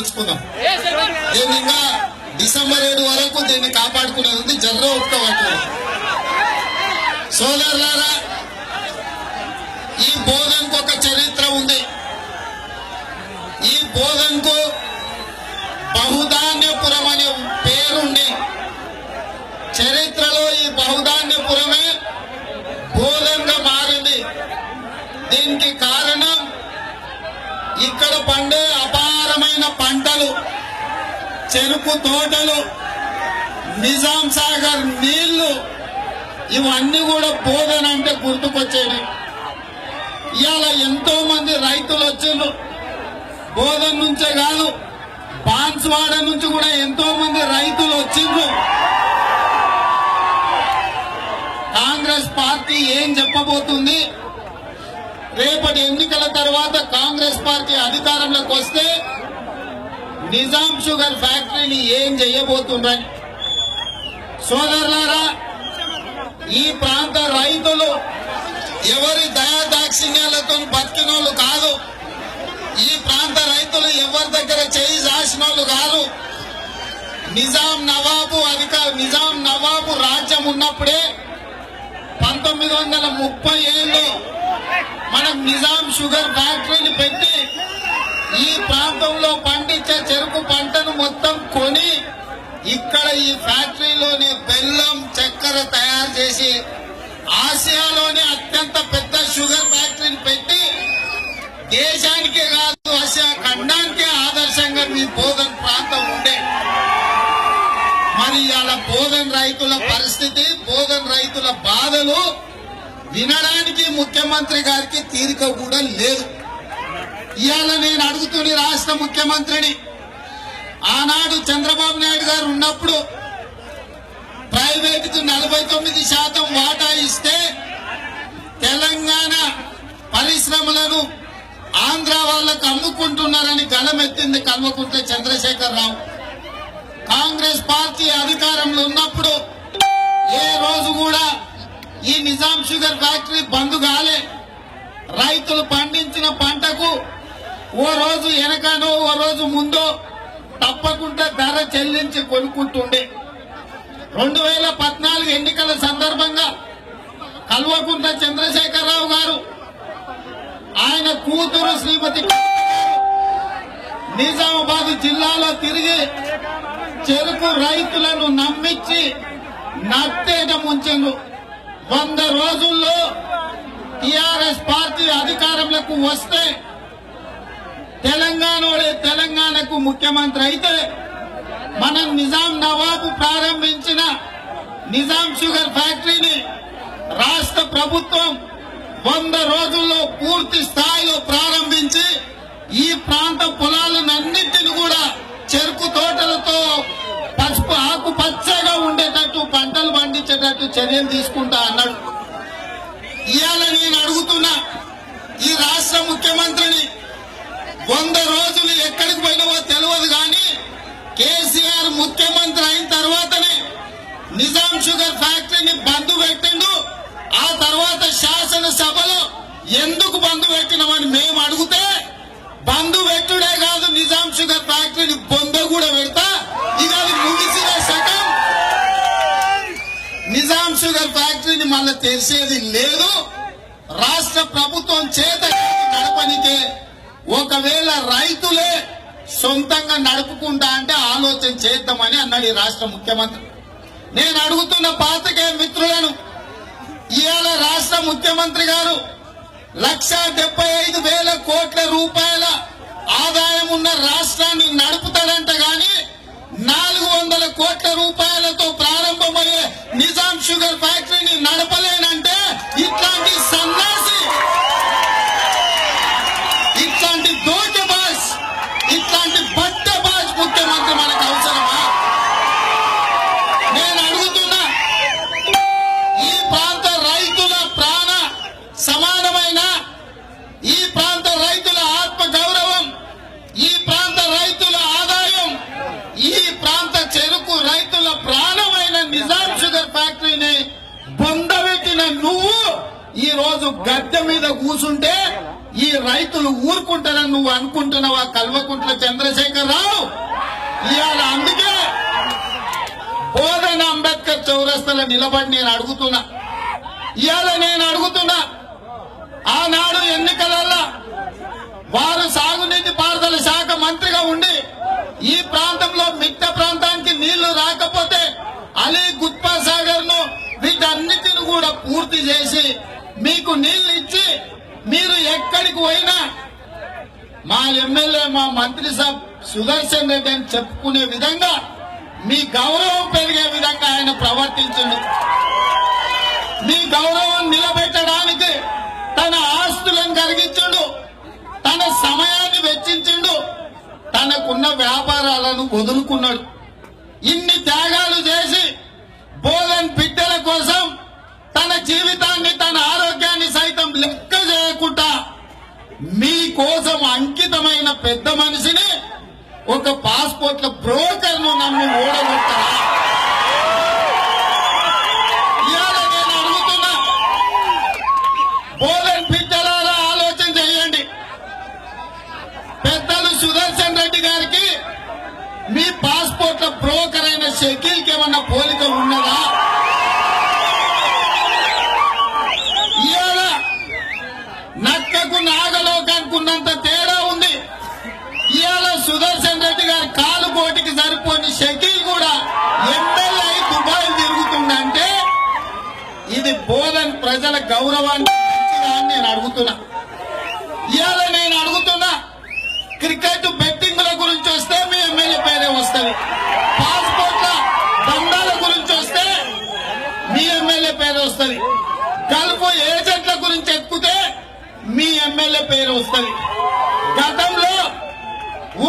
ఇచ్చుకుందాం. దీన్ని ఇంకా డిసెంబర్ 7 వరకు దీన్ని కాపాడుకునేది ఉంది. జర్ర ఒప్పుకోవచ్చు. సోదరులారా, ఈ బోధనకు ఒక చరిత్ర ఉంది. ఈ బోధనకు బహుధాన్యపురం అనే పేరుండి చరిత్రలో ఈ బహుధాన్యపురమే బోధనగా మారింది. దీనికి కారణం ఇక్కడ పండే అపారమైన పంటలు, చెరుకు తోటలు, నిజాం సాగర్ నీళ్లు, ఇవన్నీ కూడా బోధన అంటే గుర్తుకొచ్చేవి. ఇవాళ ఎంతో మంది రైతులు వచ్చిండ్రు. బోధన నుంచే కాదు, బాన్స్వాడ నుంచి కూడా ఎంతో మంది రైతులు వచ్చిండ్రు. కాంగ్రెస్ పార్టీ ఏం చెప్పబోతుంది? రేపటి ఎన్నికల తర్వాత కాంగ్రెస్ పార్టీ అధికారంలోకి వస్తే నిజాం షుగర్ ఫ్యాక్టరీని ఏం చేయబోతుందని. సోదరులారా, ఈ ప్రాంత రైతులు ఎవరి దయాదాక్షిణ్యాలతో బతికినోళ్ళు కాదు. ఈ ప్రాంత రైతులు ఎవరి దగ్గర చేయి దాచినోళ్ళు కాదు. నిజాం నవాబు రాజ్యం ఉన్నప్పుడే 1937లో మనం నిజాం షుగర్ ఫ్యాక్టరీని పెట్టి ఈ ప్రాంతంలో పండించే చెరుకు పంటను మొత్తం కొని ఇక్కడ ఈ ఫ్యాక్టరీలోనే బెల్లం, చక్కెర తయారు చేసి ఆసియాలోనే అత్యంత పెద్ద షుగర్ ఫ్యాక్టరీని పెట్టి దేశానికే కాదు ఆసియా ఖండానికే ఆదర్శంగా మీ బోధన్ ప్రాంతం ఉండే. మరి ఇవాళ బోధన్ రైతుల పరిస్థితి, బోధన్ రైతుల బాధలు వినడానికి ముఖ్యమంత్రి గారికి తీరిక కూడా లేదు. ఇవాళ నేను అడుగుతున్న రాష్ట్ర ముఖ్యమంత్రిని, ఆనాడు చంద్రబాబు నాయుడు గారు ఉన్నప్పుడు ప్రైవేటుకు 49% వాటా ఇస్తే తెలంగాణ పరిశ్రమలను ఆంధ్ర వాళ్లకు అమ్ముకుంటున్నారని గలమెత్తింది కల్వకుంట్ల చంద్రశేఖరరావు. కాంగ్రెస్ పార్టీ అధికారంలో ఉన్నప్పుడు ఏ రోజు కూడా ఈ నిజాం షుగర్ ఫ్యాక్టరీ బంద్ కాలే. రైతులు పండించిన పంటకు ఓ రోజు వెనకనో ఓ రోజు ముందో తప్పకుండా ధర చెల్లించి కొనుక్కుంటుండే. 2014 ఎన్నికల సందర్భంగా కల్వకుంట్ల చంద్రశేఖరరావు గారు, ఆయన కూతురు శ్రీమతి నిజామాబాద్ జిల్లాలో తిరిగి చెరుకు రైతులను నమ్మించి నట్టేట ముంచెండు. 100 రోజుల్లో టిఆర్ఎస్ పార్టీ అధికారంలోకి వస్తే తెలంగాణకు ముఖ్యమంత్రి అయితే మనం నిజాం నవాబు ప్రారంభించిన నిజాం షుగర్ ఫ్యాక్టరీని రాష్ట్ర ప్రభుత్వం 100 రోజుల్లో పూర్తి స్థాయిలో ప్రారంభించి ఈ ప్రాంత పొలాలన్నింటినీ కూడా చెరుకు తోటలతో పసుపు ఆకు పచ్చగా ఉండేటట్టు పంటలు పండించేటట్టు చర్యలు తీసుకుంటా అన్నాడు. ఇవాళ నేను అడుగుతున్నా ఈ రాష్ట్ర ముఖ్యమంత్రిని, 100 రోజులు ఎక్కడికి పోయినావో తెలియదు కానీ కేసీఆర్ ముఖ్యమంత్రి అయిన తర్వాతనే నిజాం షుగర్ ఫ్యాక్టరీని బంద్ పెట్టిండు. ఆ తర్వాత శాసనసభలో ఎందుకు బంద్ పెట్టినామని మేము అడిగితే, బంద్ పెట్టుడే కాదు నిజాం షుగర్ ఫ్యాక్టరీని బొంద కూడా పెడతా, ఇక అది ముగిసిన సగం నిజాం షుగర్ ఫ్యాక్టరీని మళ్ళీ తెరిచేది లేదు. రాష్ట్ర ప్రభుత్వం చేత నడపనికే ఒకవేళ రైతులే సొంతంగా నడుపుకుంటా అంటే ఆలోచన చేద్దామని అన్నాడు ఈ రాష్ట్ర ముఖ్యమంత్రి. నేను అడుగుతున్న పాత్రికేయ మిత్రులను, ఇవాళ రాష్ట్ర ముఖ్యమంత్రి గారు 1,75,000 కోట్ల రూపాయల ఆదాయం ఉన్న రాష్ట్రాన్ని నడుపుతాడంట గాని 400 కోట్ల రూపాయలతో ప్రారంభమయ్యే నిజాం షుగర్ ఫ్యాక్టరీని నడపలేనంటే ఇట్లాంటి సన్నాసి, ఇట్లాంటి దోచబాజ్, ఇట్లాంటి బట్టబాజ్ ముఖ్యమంత్రి మనకు అవసరమా? నేను అడుగుతున్నా, ఈ ప్రాంత రైతుల ప్రాణ సమానమైన, ఈ ప్రాంత రైతుల ఆత్మ గౌరవం, ఈ ప్రాంత రైతుల ఆదాయం, ఈ ప్రాంత చెరుకు రైతుల ప్రాణమైన నిజాం షుగర్ ఫ్యాక్టరీని బొందబెట్టిన నువ్వు ఈ రోజు గద్దె మీద కూసుంటే ఈ రైతులు ఊరుకుంటారని నువ్వు అనుకుంటున్నావా కల్వకుంట్ల చంద్రశేఖర్ రావు? ఇవాళ అందుకే బోధన అంబేద్కర్ చౌరస్తలో నిలబడి నేను అడుగుతున్నా, ఇవాళ నేను అడుగుతున్నా, ఆనాడు ఎన్నికలలో వారు సాగునీటి పారుదల శాఖ మంత్రిగా ఉండి ఈ ప్రాంతంలో మిట్ట ప్రాంతానికి నీళ్లు రాకపోతే అలీ గుత్పా సాగర్ ను వీటన్నిటిని కూడా పూర్తి చేసి మీకు నీళ్లు ఇచ్చి మీరు ఎక్కడికి పోయినా మా ఎమ్మెల్యే మా మంత్రి సాబ్ సుదర్శన్ రెడ్డి అని చెప్పుకునే విధంగా మీ గౌరవం పెరిగే విధంగా ఆయన ప్రవర్తించండి. మీ గౌరవం నిలబెట్టడానికి తన ఆస్తులను కలిగించుండు, తన సమయాన్ని వెచ్చించుండు, తనకున్న వ్యాపారాలను వదులుకున్నాడు. ఇన్ని త్యాగాలు చేసి బోధన్ బిడ్డల కోసం తన జీవితాన్ని తన ఆరోగ్యాన్ని సైతం లెక్క చేయకుండా మీకోసం అంకితమైన పెద్ద మనిషిని ఒక పాస్పోర్ట్ల బ్రోకర్ ను నమ్మి ఓడగొట్టారా? ఇవాళ నేను అడుగుతున్నా, బోధన్ బిడ్డలారా ఆలోచన చేయండి. పెద్దలు సుదర్శన్ రెడ్డి గారికి మీ పాస్పోర్ట్ల బ్రోకర్ అయిన షకీల్ కి ఏమన్నా పోలిక ఉన్నదా? ఇవాళ నక్కకు నాగలోకానికి ఉన్నంత తేడా ఉంది. ఇవాళ సుదర్శన్ రెడ్డి గారి కాలు కోటికి సరిపోని షకీల్ కూడా ఎమ్మెల్యే దుబాయ్ తిరుగుతుందంటే ఇది బోధన్ ప్రజల గౌరవాన్ని నేను అడుగుతున్నా. ఇవాళ నేను అడుగుతున్నా, క్రికెట్ బెట్టింగ్ల గురించి వస్తే మీ ఎమ్మెల్యే పేరే వస్తుంది, పాస్పోర్ట్ల దండాల గురించి వస్తే మీ ఎమ్మెల్యే పేరు వస్తుంది, గల్ఫ్ ఏజెంట్ల గురించి ఎత్తుకుతే మీ ఎమ్మెల్యే పేరు వస్తుంది. గతంలో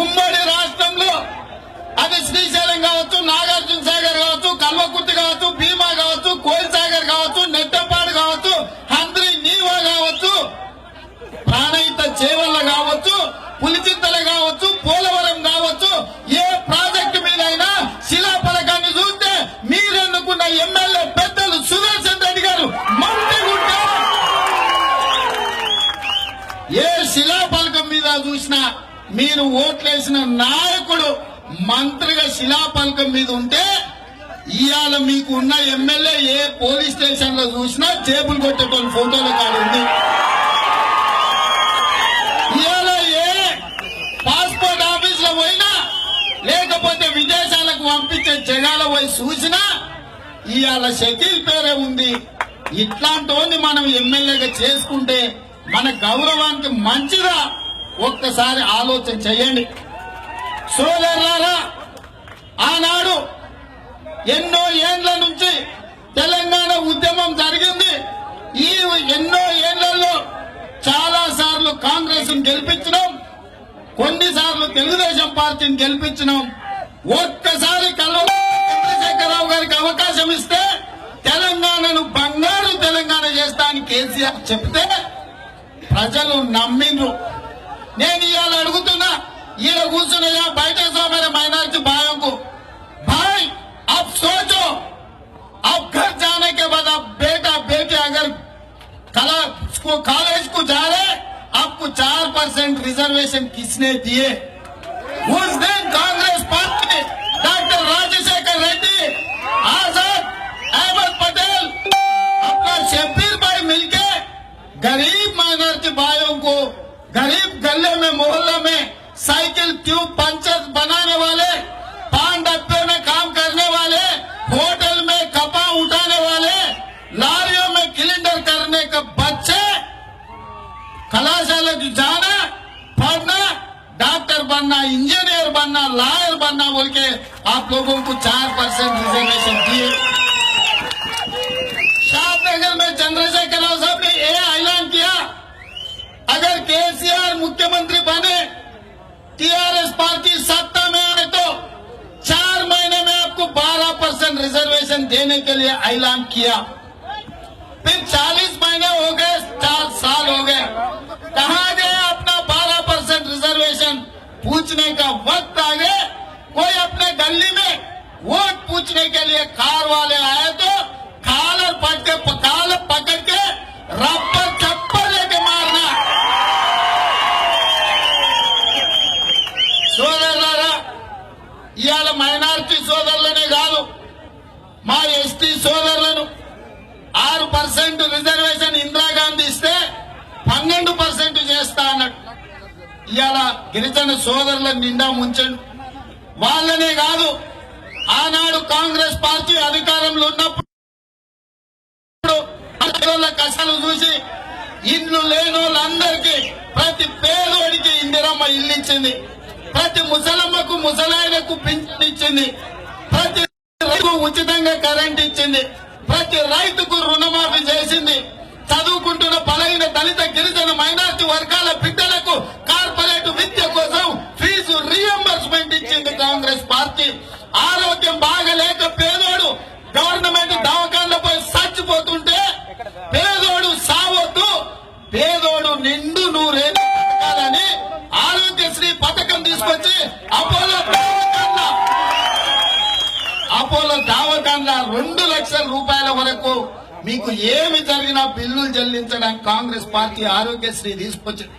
ఉమ్మడి రాష్ట్రంలో అది శ్రీశైలం కావచ్చు, నాగార్జున సాగర్ కావచ్చు, కల్వకుర్తి కావచ్చు, భీమా కావచ్చు, కోల్ సాగర్ కావచ్చు, నెట్టంపాడు కావచ్చు, హంద్రి నీవా కావచ్చు, ప్రాణహిత చేవల్ల కావచ్చు, పులిచింతల కావచ్చు, పోలవరం కావచ్చు, ఏ ప్రాజెక్టు మీదైనా శిలాఫలకాన్ని చూస్తే మీరెన్నుకున్న ఎమ్మెల్యే పెద్దలు సుదర్శన్ రెడ్డి గారు మంత్రిగుంటే ఏ శిలాఫలకం మీద చూసినా మీరు ఓట్లేసిన నాయకుడు మంత్రిగా శిలాఫలకం మీద ఉంటే ఇవాళ మీకు ఉన్న ఎమ్మెల్యే ఏ పోలీస్ స్టేషన్ లో చూసినా జేబులు కొట్టేటోళ్ళు ఫోటోలు కాదు ఉంది. ఇవాళ ఏ పాస్పోర్ట్ ఆఫీస్ లో పోయినా లేకపోతే విదేశాలకు పంపించే జగాల పోయి చూసినా ఇవాళ షకీల్ పేరే ఉంది. ఇట్లాంటి మనం ఎమ్మెల్యేగా చేసుకుంటే మన గౌరవానికి మంచిదా? ఒక్కసారి ఆలోచన చేయండి సోదరులారా. ఆనాడు ఎన్నో ఏండ్ల నుంచి తెలంగాణ ఉద్యమం జరిగింది. ఈ ఎన్నో ఏళ్లలో చాలా సార్లు కాంగ్రెస్ గెలిపించినాం, కొన్నిసార్లు తెలుగుదేశం పార్టీని గెలిపించినాం. ఒక్కసారి చంద్రశేఖరరావు గారికి అవకాశం ఇస్తే తెలంగాణను బంగారు తెలంగాణ చేస్తానని కేసీఆర్ చెప్తే ప్రజలు నమ్మిండ్రు. నేను ఇవాళ అడుగుతున్నా, ఈడ కూర్చున్నాయా బయట मेरे माइनॉरिटी भाइयों को, भाई आप सोचो, आप घर जाने के बाद आप बेटा बेटे अगर कॉलेज को जा रहे, आपको 4% रिजर्वेशन किसने दिए? उस दिन कांग्रेस पार्टी डॉक्टर राजशेखर रेड्डी, आजाद, अहमद पटेल, अपना शब्बीर भाई मिलके गरीब माइनॉरिटी भाइयों को गरीब गले में मोहल्ला में साइकिल ट्यूब पंचर बनाने वाले, पान डब्बे में काम करने वाले, होटल में कपा उठाने वाले, लारियों में सिलेंडर करने के बच्चे कलाशाला जाना, पढ़ना, डॉक्टर बनना, इंजीनियर बनना, लॉयर बनना बोल के आप लोगों को 4% रिजर्वेशन दिए। शाहनगर में चंद्रशेखर राव साहब ने यह ऐलान किया, अगर केसीआर मुख्यमंत्री बने, टीआरएस पार्टी सत्ता में आए तो 4 महीने में आपको 12% रिजर्वेशन देने के लिए ऐलान किया। फिर 40 महीने हो गए, 4 साल हो गए, कहां गए अपना 12% रिजर्वेशन? पूछने का वक्त आ गया। कोई अपने गली में वोट पूछने के लिए कार वाले आए तो कालर पकड़ के रब ఇవాళ మైనారిటీ సోదరులనే కాదు, మా ఎస్టీ సోదరులను 6% రిజర్వేషన్ ఇందిరాగాంధీ ఇస్తే 12% చేస్తా అన్నట్టు ఇవాళ గిరిజన సోదరులను నిండా ముంచండి. వాళ్ళనే కాదు, ఆనాడు కాంగ్రెస్ పార్టీ అధికారంలో ఉన్నప్పుడు కష్టాలు చూసి ఇల్లు లేని వాళ్ళందరికీ ప్రతి పేదోడికి ఇందిరమ్మ ఇల్లు ఇచ్చింది, ప్రతి ముసలమ్మకు ముసలాయనకు పింఛన్ ఇచ్చింది, ప్రతి రైతుకు ఉచితంగా కరెంట్ ఇచ్చింది, ప్రతి రైతుకు రుణమాఫీ చేసింది. చదువుకుంటున్న బలైన దళిత గిరిజన మైనార్టీ వర్గాల బిడ్డలకు కార్పొరేట్ విద్య కోసం ఫీజు రీఎంబర్స్మెంట్ ఇచ్చింది కాంగ్రెస్ పార్టీ. ఆరోగ్యం బాగలేక పేదోడు గవర్నమెంట్ దవాఖానలపై చచ్చిపోతుంటే పేదోడు సావొద్దు, పేదోడు నిండు నూరేళ్ళు బతకాలని ఆరోగ్యశ్రీ పథకం తీసుకొచ్చి అపోలో దవాఖానల 2 లక్షల రూపాయల వరకు మీకు ఏమి జరిగినా బిల్లులు చెల్లించడానికి కాంగ్రెస్ పార్టీ ఆరోగ్యశ్రీ తీసుకొచ్చింది.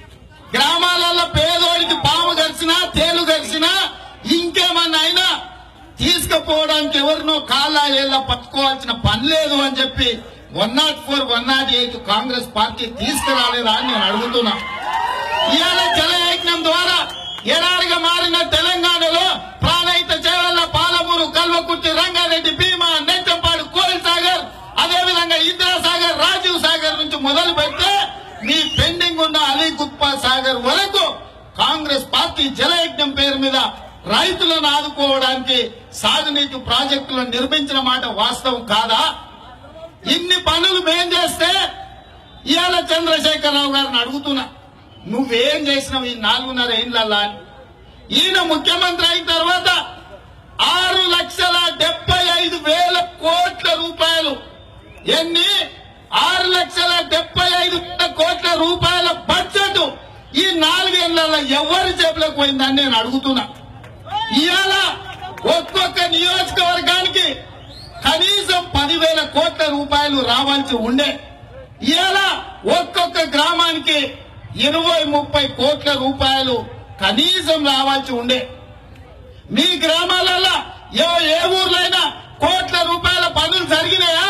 గ్రామాలలో పేదోడికి పాము గరిచినా తేలు గరిచినా ఇంకేమన్నా అయినా తీసుకుపోవడానికి ఎవరినో కాళ్ళ ఏళ్ళ పట్టుకోవాల్సిన పని లేదు అని చెప్పి 104, 108 కాంగ్రెస్ పార్టీ తీసుకురాలేదా అని నేను అడుగుతున్నా. ఇవాళ జలయజ్ఞం ద్వారా ఎడారిగా మారిన తెలంగాణలో ప్రాణహిత చేవల్ల, పాలమూరు, కల్వకుర్తి, రంగారెడ్డి, భీమా, నెచ్చంపాడు, కోయిల్ సాగర్, అదేవిధంగా ఇందిరాసాగర్, రాజీవ్ సాగర్ నుంచి మొదలు పెడితే మీ పెండింగ్ ఉన్న అలీగుప్ప సాగర్ వరకు కాంగ్రెస్ పార్టీ జలయజ్ఞం పేరు మీద రైతులను ఆదుకోవడానికి సాగునీటి ప్రాజెక్టులను నిర్మించిన మాట వాస్తవం కాదా? ఇన్ని పనులు మేం చేస్తే ఇవాళ చంద్రశేఖరరావు గారిని అడుగుతున్నా, నువ్వేం చేసినావు ఈ 4.5 ఏళ్లలో? ఈయన ముఖ్యమంత్రి అయిన తర్వాత 6,75,000 కోట్ల రూపాయలు, ఎన్ని 6,75,000 కోట్ల రూపాయల బడ్జెట్ ఈ 4 ఏళ్లలో ఎవరి జేబులకు పోయిందని నేను అడుగుతున్నా. ఇవాళ ఒక్కొక్క నియోజకవర్గానికి కనీసం 10,000 కోట్ల రూపాయలు రావాల్సి ఉండే, ఇవాళ ఒక్కొక్క గ్రామానికి 20-30 కోట్ల రూపాయలు కనీసం రావాల్సి ఉండే. మీ గ్రామాలలో ఏ ఊర్లైనా కోట్ల రూపాయల పనులు జరిగినాయా?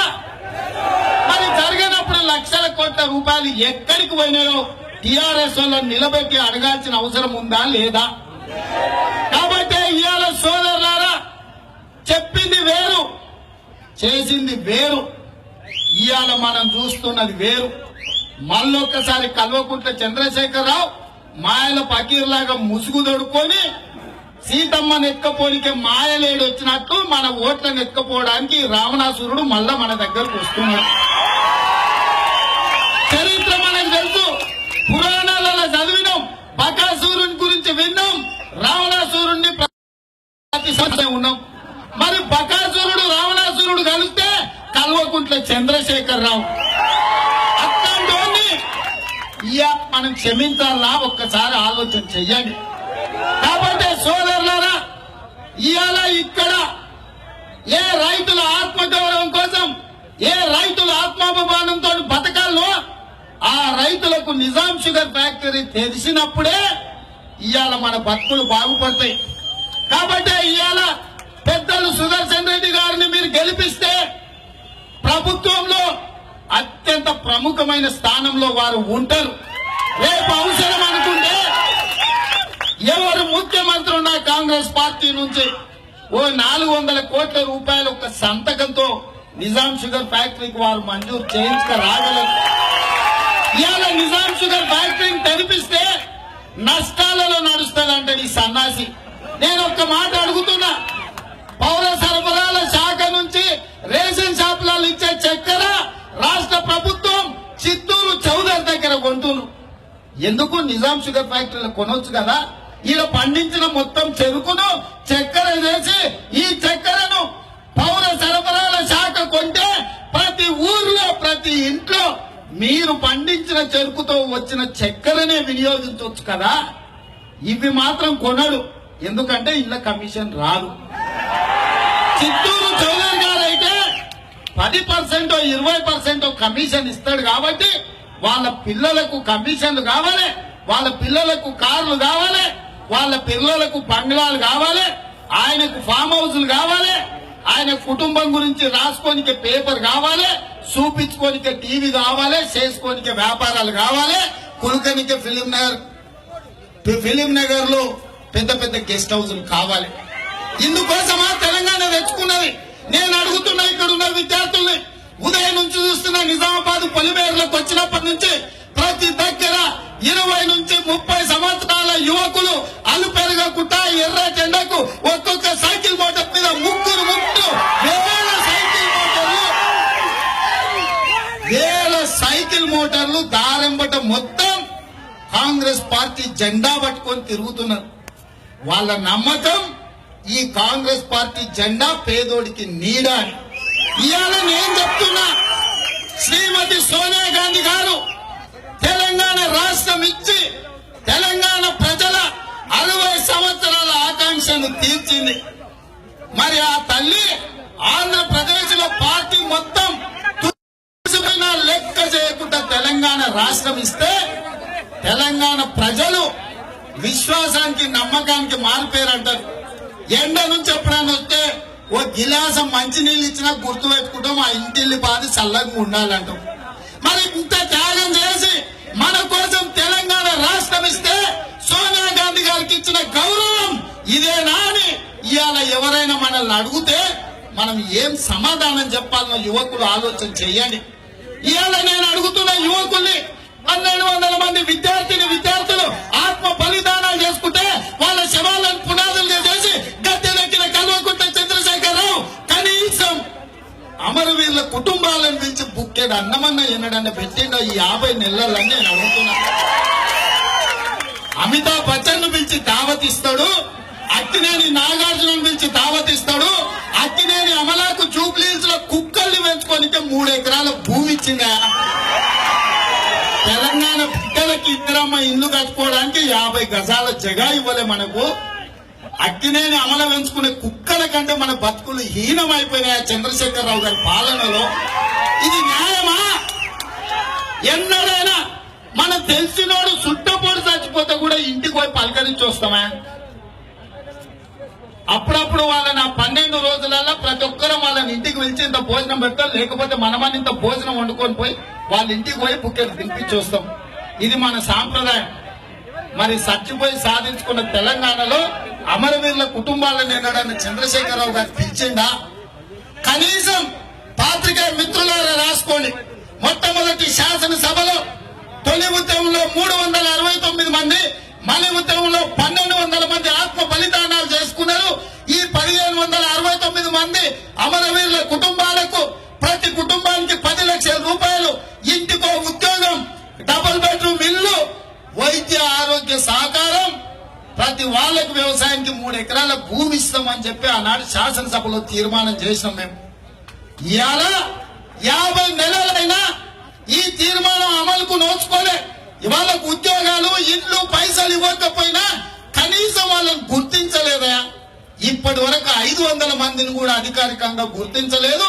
మరి జరిగినప్పుడు లక్షల కోట్ల రూపాయలు ఎక్కడికి పోయినాయో టీఆర్ఎస్ వాళ్ళని నిలబెట్టి అడగాల్సిన అవసరం ఉందా లేదా? కాబట్టి ఇవాళ సోదరులారా, చెప్పింది వేరు, చేసింది వేరు. ఇవాళ మనం చూస్తున్నది వేరు. మళ్ళొక్కసారి కల్వకుంట్ల చంద్రశేఖరరావు మాయల పకీర్లాగా ముసుగు దొడుకొని సీతమ్మను ఎత్తుకపోనికే మాయలేడు వచ్చినట్టు మన ఓట్లను ఎత్తుకపోవడానికి రావణాసురుడు మళ్ళా మన దగ్గరకు వస్తున్నాడు. చరిత్ర మనకు తెలుసు, పురాణాలలో చదివినాం, బకాసురుని గురించి విన్నాం, రావణాసురుణ్ణి ప్రతి సంవత్సరం ఉన్నాం. మరి బకాసురుడు రావణాసురుడు కలిస్తే కల్వకుంట్ల చంద్రశేఖరరావు అట్లాంటి మనం క్షమించాలా? ఒక్కసారి ఆలోచన చెయ్యండి. కాబట్టి సోదరులారా, ఇవాళ ఇక్కడ ఏ రైతుల ఆత్మగౌరవం కోసం, ఏ రైతుల ఆత్మాభిమానంతో బతకాలో ఆ రైతులకు నిజాం షుగర్ ఫ్యాక్టరీ తెలిసినప్పుడే ఇవాళ మన బతుకులు బాగుపడతాయి. కాబట్టి ఇవాళ పెద్దలు సుదర్శన్ రెడ్డి గారిని మీరు గెలిపిస్తే ప్రభుత్వంలో అత్యంత ప్రముఖమైన స్థానంలో వారు ఉంటారు. రేపు అవసరం అనుకుంటే ఎవరు ముఖ్యమంత్రి ఉన్నా కాంగ్రెస్ పార్టీ నుంచి 400 కోట్ల రూపాయలు ఒక సంతకంతో నిజాం షుగర్ ఫ్యాక్టరీకి వారు మంజూరు చేయించరాగలరు. ఇవాళ నిజాం షుగర్ ఫ్యాక్టరీని తెరిపిస్తే నష్టాలలో నడుస్తాడంటే ఈ సన్నాసి. నేను ఒక్క మాట అడుగుతున్నా, పౌర సరఫరాల శాఖ నుంచి రేషన్ షాపులలో ఇచ్చే చక్కెర రాష్ట్ర ప్రభుత్వం చిత్తూరు చౌదరి దగ్గర కొంటున్నారు. ఎందుకు నిజాం షుగర్ ఫ్యాక్టరీలో కొనవచ్చు కదా? ఈయన పండించిన మొత్తం చెరుకును చక్కెర చేసి ఈ చక్కెరను పౌర సరఫరాల శాఖ కొంటే ప్రతి ఊర్లో ప్రతి ఇంట్లో మీరు పండించిన చెరుకుతో వచ్చిన చక్కెరనే వినియోగించవచ్చు కదా. ఇవి మాత్రం కొనడు, ఎందుకంటే ఇళ్ళ కమిషన్ రాదు. చిత్తూరు చౌదరి గారు అయితే 10% 20% కమిషన్ ఇస్తాడు. కాబట్టి వాళ్ళ పిల్లలకు కమిషన్లు కావాలి, వాళ్ళ పిల్లలకు కార్లు కావాలి, వాళ్ళ పిల్లలకు బంగ్లాలు కావాలి. ఆయనకు ఫామ్ హౌస్లు కావాలి, ఆయన కుటుంబం గురించి రాసుకోనికే పేపర్ కావాలి, చూపించుకోనికే టీవీ కావాలి, చేసుకోనికే వ్యాపారాలు కావాలి, కులకనికే ఫిలిం నగర్ లో పెద్ద పెద్ద గెస్ట్ హౌస్లు కావాలి. ఇందుకోసమా తెలంగాణ తెచ్చుకున్నది. నేను అడుగుతున్నా ఇక్కడ ఉన్న విద్యార్థుల్ని, ఉదయం నుంచి చూస్తున్న నిజామాబాద్ పొలిమేరలకు వచ్చినప్పటి నుంచి ప్రతి దగ్గర 20 నుంచి 30 సంవత్సరాల యువకులు అలు పెరగకుండా ఎర్ర జెండాకు ఒక్కొక్క సైకిల్ మోటార్ మీద ముగ్గురు వేల సైకిల్ మోటార్లు దారంబట మొత్తం కాంగ్రెస్ పార్టీ జెండా పట్టుకొని తిరుగుతున్నారు. వాళ్ళ నమ్మకం ఈ కాంగ్రెస్ పార్టీ జెండా పేదోడికి నీడ అని. ఇవాళ నేను చెప్తున్నా, శ్రీమతి సోనియా గాంధీ గారు తెలంగాణ రాష్ట్రం ఇచ్చి తెలంగాణ ప్రజల 60 సంవత్సరాల ఆకాంక్షను తీర్చింది. మరి ఆ తల్లి ఆంధ్రప్రదేశ్ లో పార్టీ మొత్తం లెక్క చేయకుండా తెలంగాణ రాష్ట్రం ఇస్తే తెలంగాణ ప్రజలు విశ్వాసానికి నమ్మకానికి మారిపోయారంటారు. ఎండ నుంచి ఎప్పుడైనా వస్తే ఓ గిలాసం మంచినీళ్ళు ఇచ్చినా గుర్తు పెట్టుకుంటాం, ఆ ఇంటిల్లి బాధ చల్లగా ఉండాలంటాం. మరి ఇంత త్యాగం చేసి మన కోసం తెలంగాణ రాష్ట్రం ఇస్తే సోనియా గాంధీ గారికి ఇచ్చిన గౌరవం ఇదేనా అని ఇవాళ ఎవరైనా మనల్ని అడిగితే మనం ఏం సమాధానం చెప్పాలన్న యువకులు ఆలోచన చేయండి. ఇవాళ నేను అడుగుతున్న యువకుల్ని, 1200 మంది విద్యార్థులు ఆత్మ బలిదానాలు చేసుకుంటే వాళ్ళ శవాలను పునాదులుగా చేసి గద్దెనెక్కిన కల్వకుంట్ల చంద్రశేఖరరావు కనీసం అమరవీరుల కుటుంబాలను పిలిచి బుక్కెడు అన్నమన్న ఎన్నడన్న పెట్టిండో ఈ 50 నెలలని నేను అడుగుతున్నా. అమితాబ్ బచ్చన్ ను పిలిచి దావతిస్తాడు, అక్కినేని నాగార్జునను పిలిచి దావతిస్తాడు, అక్కినేని అమలాకు జూబ్లీహిల్స్ లో కుక్కల్ని పెంచుకోనికే 3 ఎకరాల భూమి ఇచ్చిందా? తెలంగాణ బిడ్డలకి ఇద్దరమ్మ ఇల్లు కట్టుకోవడానికి 50 గజాల జగా ఇవ్వలే మనకు. అక్కినేని అమల పెంచుకునే కుక్కల కంటే మన బతుకులు హీనమైపోయినాయి చంద్రశేఖరరావు గారి పాలనలో. ఇది న్యాయమా? ఎన్నడైనా మన తెలిసినోడు సుట్టపోడు చచ్చిపోతే కూడా ఇంటికి పోయి పలకరించి వస్తామా? అప్పుడప్పుడు వాళ్ళని 12 రోజులలో ప్రతి ఒక్కరూ వాళ్ళని ఇంటికి పిలిచి ఇంత భోజనం పెట్టాలి, లేకపోతే మనమని ఇంత భోజనం వండుకొని పోయి వాళ్ళ ఇంటికి పోయి బుక్కెట్ తినిపించి వస్తాం. ఇది మన సాంప్రదాయం. మరి చచ్చిపోయి సాధించుకున్న తెలంగాణలో అమరవీరుల కుటుంబాలను ఎన్నడన్న చంద్రశేఖరరావు గారు పిలిచిండా? కనీసం పాత్రికేయ మిత్రులారా రాసుకోండి, మొట్టమొదటి శాసనసభలో తొలి ఉద్యమంలో 369 మంది, మలి ఉద్యమంలో 1200 మంది ఆత్మ బలిదానాలు చేసుకున్నారు. ఈ 1569 మంది అమరవీరుల కుటుంబాలకు ప్రతి కుటుంబానికి 10 లక్షల రూపాయలు, ఇంటికో ఉద్యోగం, డబుల్ బెడ్రూమ్ ఇల్లు, వైద్య ఆరోగ్య సహకారం, ప్రతి వాళ్లకు వ్యవసాయానికి 3 ఎకరాల భూమి ఇస్తామని చెప్పి ఆనాడు శాసనసభలో తీర్మానం చేసినాం. మేము ఇవాళ 50 నెలలైనా ఈ తీర్మానం అమలుకు నోచుకోలే. ఇవాళకు ఉద్యోగాలు, ఇండ్లు, పైసలు ఇవ్వకపోయినా కనీసం వాళ్ళని గుర్తించలేదా? ఇప్పటి వరకు 500 మందిని కూడా అధికారికంగా గుర్తించలేదు.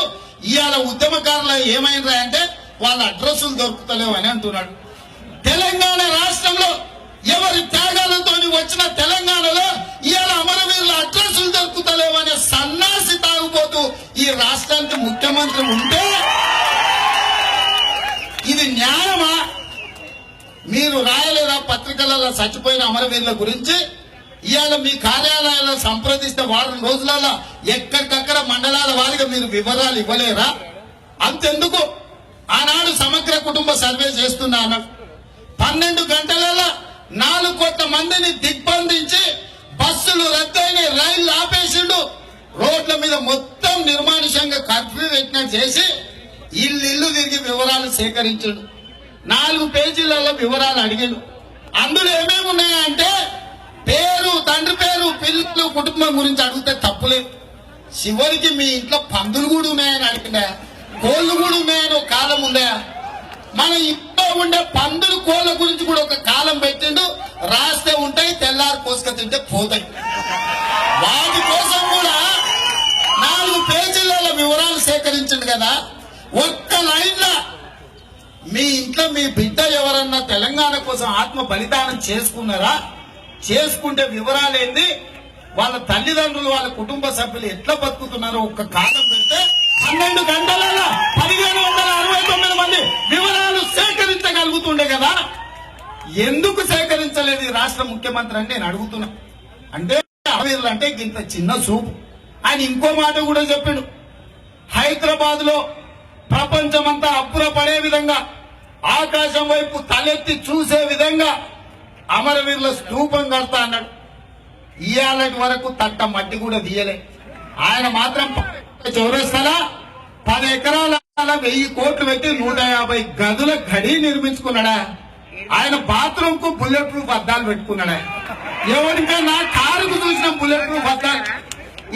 ఇవాళ ఉద్యమకారులు ఏమైనా అంటే వాళ్ళ అడ్రస్సులు దొరుకుతలేవు అని అంటున్నాడు. తెలంగాణ రాష్ట్రంలో ఎవరి త్యాగాలతో వచ్చిన తెలంగాణలో ఇవాళ అమరవీరుల అడ్రస్సులు దొరుకుతలేవు అనే సన్నాసి తాగుపోతూ ఈ రాష్ట్రానికి ముఖ్యమంత్రి ఉంటే ఇది న్యాయమా? మీరు రాయలేదా పత్రికలలో చచ్చిపోయిన అమరవీరుల గురించి? ఇవాళ మీ కార్యాలయాల్లో సంప్రదిస్తే వారం రోజులలో ఎక్కడికక్కడ మండలాల వారిగా మీరు వివరాలు ఇవ్వలేరా? అంతెందుకు, ఆనాడు సమగ్ర కుటుంబ సర్వే చేస్తున్నా అన్నాడు. 12 గంటలలో 4 కోట్ల మందిని దిగ్బంధించి బస్సులు రద్దయిన, రైళ్లు ఆపేసిండు, రోడ్ల మీద మొత్తం నిర్మానుష్యంగా కర్ఫ్యూ పెట్టినట్టు చేసి ఇల్లు తిరిగి వివరాలు సేకరించాడు. 4 పేజీలలో వివరాలు అడిగాడు. అందులో ఏమేమి ఉన్నాయంటే పేరు, తండ్రి పేరు, పిల్లలు, కుటుంబం గురించి అడిగితే తప్పులేదు. చివరికి మీ ఇంట్లో పందులు కూడా ఉన్నాయని అడిగిందా, కోళ్లు కూడా ఉన్నాయని ఒక కాలం ఉందా? మన ఇంట్లో ఉండే పందులు, కోళ్ల గురించి కూడా ఒక కాలం పెట్టిండు. రాస్తే ఉంటాయి, తెల్లారి కోసుక తింటే పోతాయి. వాటి కోసం కూడా 4 పేజీలలో వివరాలు సేకరించిండు కదా. ఒక్క లైన్లో మీ ఇంట్లో మీ బిడ్డ ఎవరన్నా తెలంగాణ కోసం ఆత్మ బలిదానం చేసుకున్నారా? చేసుకుంటే వివరాలేంది? వాళ్ళ తల్లిదండ్రులు వాళ్ళ కుటుంబ సభ్యులు ఎట్లా బతుకుతున్నారో ఒక్క కాలం పెడితే 12 గంటలలో 1569 మంది వివరాలు సేకరించగలుగుతుండే కదా. ఎందుకు సేకరించలేదు ఈ రాష్ట్ర ముఖ్యమంత్రి అని నేను అడుగుతున్నా. అంటే అమరవీరులు అంటే ఇంత చిన్న చూపు. ఆయన ఇంకో మాట కూడా చెప్పాడు, హైదరాబాద్ లో ప్రపంచమంతా అబ్బురపడే విధంగా ఆకాశం వైపు తలెత్తి చూసే విధంగా అమరవీరుల స్తూపం కడతా అన్నాడు. ఇయాలటి వరకు తట్ట మట్టి కూడా తీయలే. ఆయన మాత్రం చౌరస్తాలా 10 ఎకరాల 1000 కోట్లు పెట్టి 150 గదుల గడి నిర్మించుకున్నాడా. ఆయన బాత్రూమ్ కు బుల్లెట్ ప్రూఫ్ అద్దాలు పెట్టుకున్నాడా. ఎవరికైనా కారుకు చూసిన బుల్లెట్ ప్రూఫ్ అద్దాలు,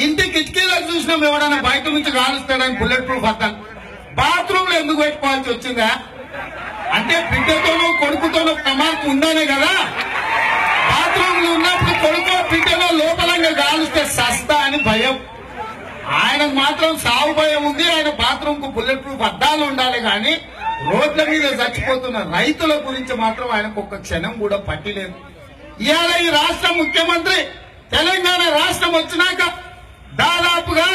ఇంటి కిటికీలకు చూసినాం ఎవడైనా బయట నుంచి కాలుస్తాడని బుల్లెట్ ప్రూఫ్ అద్దాలు. బాత్రూమ్ లో ఎందుకు పెట్టుకోవాల్సి వచ్చిందా అంటే బిడ్డతోనూ కొడుకుతోనూ ప్రమాదం ఉందనే కదా. బాత్రూమ్ లో ఉన్నప్పుడు కొడుకో బిడ్డలో లోపలంగా కాలుస్తే సస్తా అని భయం. ఆయనకు మాత్రం సాగు భయం ఉంది. ఆయన బాత్రూమ్ కు బుల్లెట్ ప్రూఫ్ అద్దాలు ఉండాలి కానీ రోడ్ల మీద చచ్చిపోతున్న రైతుల గురించి మాత్రం ఆయనకు ఒక్క క్షణం కూడా పట్టిలేదు. ఇవాళ ఈ రాష్ట్ర ముఖ్యమంత్రి తెలంగాణ రాష్ట్రం వచ్చినాక దాదాపుగా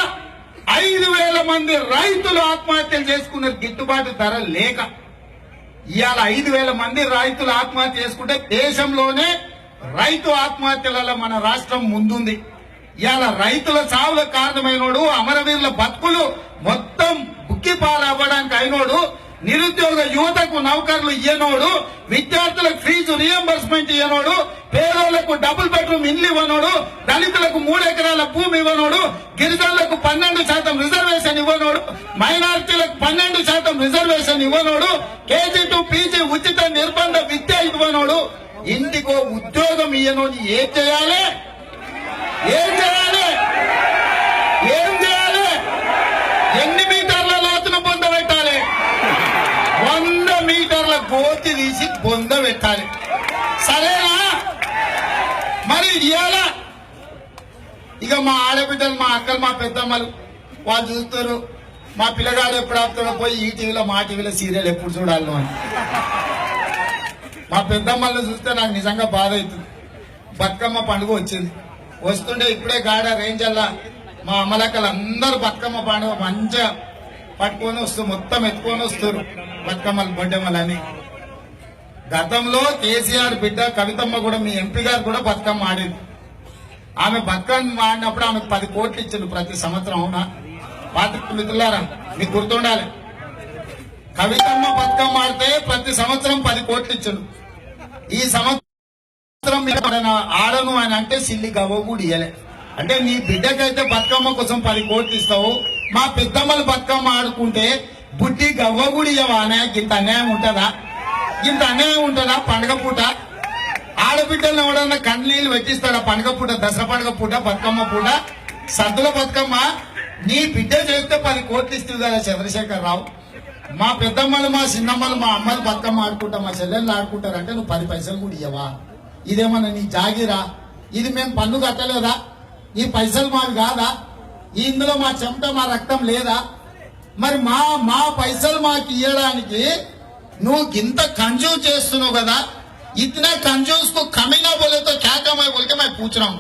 5,000 మంది రైతులు ఆత్మహత్యలు చేసుకున్నారు గిట్టుబాటు ధర లేక. ఇవాళ 5,000 మంది రైతులు ఆత్మహత్య చేసుకుంటే దేశంలోనే రైతు ఆత్మహత్యలలో మన రాష్ట్రం ముందుంది. ఇవాళ రైతుల చావులకు కారణమైనోడు, అమరవీరుల బతుకులు మొత్తం బుక్కి పాలవ్వడానికి అయినోడు, నిరుద్యోగ యువతకు నౌకర్లు ఇయ్యనోడు, విద్యార్థులకు ఫీజు రియంబర్స్మెంట్ ఇయ్యనోడు, పేదోళ్లకు డబుల్ బెడ్రూమ్ ఇల్లు ఇవ్వనోడు, దళితులకు 3 ఎకరాల భూమి ఇవ్వనోడు, గిరిజనులకు 12% రిజర్వేషన్ ఇవ్వనోడు, మైనారిటీలకు 12% రిజర్వేషన్ ఇవ్వనోడు, కేజీ టు పీజీ ఉచిత నిర్బంధ విద్య ఇవ్వనోడు, ఇంటికో ఉద్యోగం ఇయ్యనోడు ఏం చేయాలి? ఏం చేయాలి? ఏం చేయాలి? ఎన్ని మీటర్ల లోతున బొంద పెట్టాలి? 100 మీటర్ల గోతి తీసి బొంద పెట్టాలి. సరేనా? మరి ఇవాళ ఇక మా ఆడబిడ్డలు, మా అక్కలు, మా పెద్దమ్మలు వాళ్ళు చూస్తారు, మా పిల్లగాడు ఎప్పుడు ఆపుతాడో పోయి ఈ టీవీలో మా టీవీలో సీరియల్ ఎప్పుడు చూడాలను అని. మా పెద్దమ్మల్ని చూస్తే నాకు నిజంగా బాధ అవుతుంది. బతుకమ్మ పండుగ వచ్చింది, వస్తుండే ఇప్పుడే గాడ రేంజల్లా మా అమ్మలక్కలు అందరూ బతుకమ్మ పండుగ మంచిగా పట్టుకొని వస్తూ మొత్తం ఎత్తుకొని వస్తారు బతుకమ్మలు బొడ్డమ్మలని. గతంలో కేసీఆర్ బిడ్డ కవితమ్మ కూడా, మీ ఎంపీ గారు కూడా బతుకమ్మ ఆడింది. ఆమె బతుకమ్మ ఆడినప్పుడు ఆమెకు 10 కోట్లు ఇచ్చిండు ప్రతి సంవత్సరం. అవునా పాత్రిక మిత్రులారా, మీకు గుర్తుండాలి. కవితమ్మ బతుకమ్మ ఆడితే ప్రతి సంవత్సరం 10 కోట్లు ఇచ్చిండు. ఈ సంవత్సరం ఆడను అని అంటే సిల్లి గవ్వ కూడా ఇయ్యలే. అంటే నీ బిడ్డకైతే బతుకమ్మ కోసం 10 కోట్లు ఇస్తావు, మా పెద్దమ్మలు బతుకమ్మ ఆడుకుంటే బుడ్డి గవ్వ కూడా ఇవ్వవా? ఇంత అన్యాయం ఉంటుందా? ఇంత అన్యాయం ఉంటుందా? పండగ పూట ఆడబిడ్డలను ఎవడన్నా కన్నీళ్లు పెట్టిస్తాడా? పండగ పూట, దసరా పండగ పూట, బతుకమ్మ పూట, సద్దుల బతుకమ్మ నీ బిడ్డ చేస్తే 10 కోట్లు ఇస్తుంది కదా చంద్రశేఖర్ రావు. మా పెద్దమ్మలు, మా చిన్నమ్మలు, మా అమ్మలు బతుకమ్మ ఆడుకుంటా, మా చెల్లెళ్ళు ఆడుకుంటారంటే నువ్వు 10 పైసలు కూడా ఇవ్వవా? ఇదేమన్నా నీ జాగిరా? ఇది మేము పన్ను కట్టలేదా? ఈ పైసలు మావి కాదా? ఇందులో మా చెమట, మా రక్తం లేదా? మరి మా పైసలు మాకు ఇవ్వడానికి నువ్వు ఇంత కంజూస్ చేస్తున్నావు కదా. ఇతనే కంజూస్ కు కమీనా బోలేతో క్యాకమై బోల్కే మేము పూచినాము.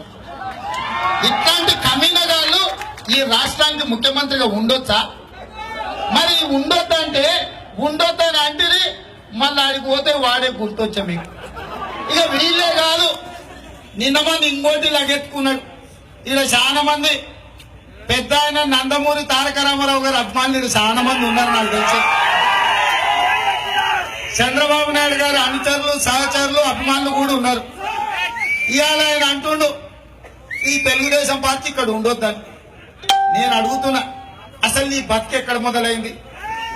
ఇట్లాంటి కమీనగాళ్ళు ఈ రాష్ట్రానికి ముఖ్యమంత్రిగా ఉండొచ్చా? మరి ఉండొద్దంటే ఉండొద్దని అంటే మళ్ళీ ఆడికి పోతే వాడే గుర్తొచ్చా మీకు. ఇక వీళ్ళే కాదు, నిన్న మంది ఇంకోటి లగెత్తుకున్నాడు. ఇలా చాలా మంది పెద్ద ఆయన నందమూరి తారక రామారావు గారు అభిమానులు చాలా మంది ఉన్నారు నాకు తెలిసి. చంద్రబాబు నాయుడు గారు అనుచరులు, సహచరులు, అభిమానులు కూడా ఉన్నారు. ఇవాళ ఆయన అంటుండు ఈ తెలుగుదేశం పార్టీ ఇక్కడ ఉండొద్దని. నేను అడుగుతున్నా, అసలు నీ బతికి ఎక్కడ మొదలైంది?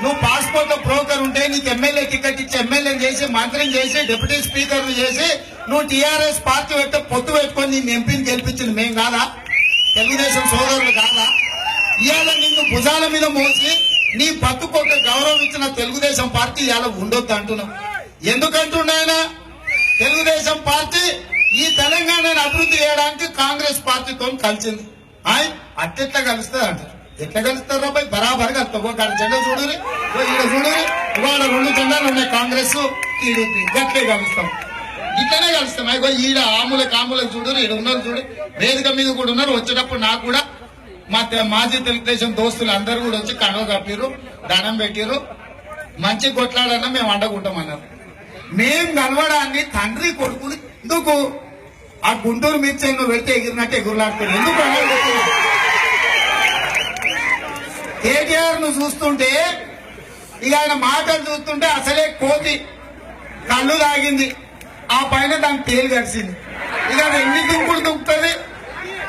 నువ్వు పాస్పోర్ట్ లో బ్రోకర్ ఉంటే నీకు ఎమ్మెల్యే టికెట్ ఇచ్చి ఎమ్మెల్యేని చేసి, మంత్రిని చేసి, డిప్యూటీ స్పీకర్ చేసి నువ్వు టీఆర్ఎస్ పార్టీ పెట్టి పొత్తు పెట్టుకొని నేను ఎంపీని గెలిపించింది మేం కాదా? తెలుగుదేశం సోదరులు కాదా? ఇవాళ నిన్ను భుజాల మీద మోసి నీ బతుకొక గౌరవం ఇచ్చిన తెలుగుదేశం పార్టీ ఇవాళ ఉండొద్దు అంటున్నావు. ఎందుకంటున్నాయన? తెలుగుదేశం పార్టీ ఈ తెలంగాణను అభివృద్ధి చేయడానికి కాంగ్రెస్ పార్టీతో కలిసింది. అట్టెట్లా కలుస్తుంది అంటారు. ఎట్లా కలుస్తారా బాయ్? బరాబర్ కలుస్తావు. ఒక జెండా చూడరు, ఈడ చూడరు, ఇవాళ 2 జెండాలు ఉన్నాయి, కాంగ్రెస్, టీడీపీ, గట్లే కలుస్తాం. ఇట్లనే కలుస్తాం. అయ్యో ఈడ ఆములకు చూడరు, ఈడ ఉన్నారు చూడు, వేదిక మీద కూడా ఉన్నారు. వచ్చేటప్పుడు నాకు కూడా మా మాజీ తెలుగుదేశం దోస్తులు అందరూ కూడా వచ్చి కడవ కప్పిరు, దండం పెట్టిరు, మంచి కొట్లాడన్నా మేము అండకుంటాం అన్నారు. మేం కలవడాన్ని తండ్రి కొడుకులు ఎందుకు ఆ గుంటూరు మిర్చి పెడితే ఎగిరినట్టు ఎగురులాడుతున్నారు ఎందుకు అన్నారు? కేటీఆర్ ను చూస్తుంటే ఇక ఆయన మాటలు చూస్తుంటే అసలే కోతి కళ్ళు తాగింది, ఆ పైన దానికి తేలి గడిచింది. ఇక అది ఎన్ని దుంకులు దుంకుతుంది.